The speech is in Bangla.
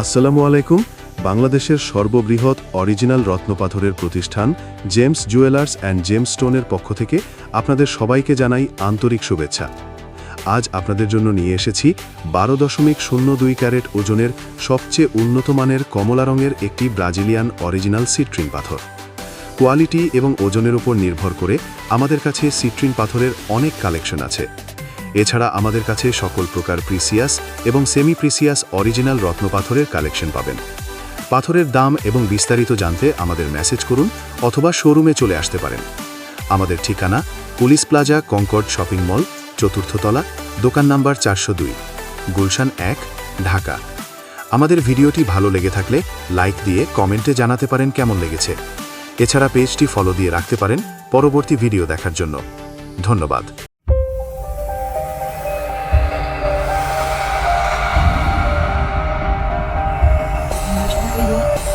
আসসালামু আলাইকুম। বাংলাদেশের সর্ববৃহৎ অরিজিনাল রত্নপাথরের প্রতিষ্ঠান জেমস জুয়েলার্স অ্যান্ড জেমস স্টোনের পক্ষ থেকে আপনাদের সবাইকে জানাই আন্তরিক শুভেচ্ছা। আজ আপনাদের জন্য নিয়ে এসেছি 12.02 ক্যারেট ওজনের সবচেয়ে উন্নত মানের কমলা রঙের একটি ব্রাজিলিয়ান অরিজিনাল সিট্রিন পাথর। কোয়ালিটি এবং ওজনের উপর নির্ভর করে আমাদের কাছে সিট্রিন পাথরের অনেক কালেকশন আছে। এছাড়া আমাদের কাছে সকল প্রকার প্রিসিয়াস এবং সেমি প্রিসিয়াস অরিজিনাল রত্নপাথরের কালেকশন পাবেন। পাথরের দাম এবং বিস্তারিত জানতে আমাদের মেসেজ করুন অথবা শোরুমে চলে আসতে পারেন। আমাদের ঠিকানা police plaza Concord shopping mall, 4th তলা, দোকান নাম্বার 402, গুলশান 1, ঢাকা। আমাদের ভিডিওটি ভালো লেগে থাকলে লাইক দিয়ে কমেন্টে জানাতে পারেন কেমন লেগেছে। এছাড়া পেজটি ফলো দিয়ে রাখতে পারেন পরবর্তী ভিডিও দেখার জন্য। ধন্যবাদ। Thank you.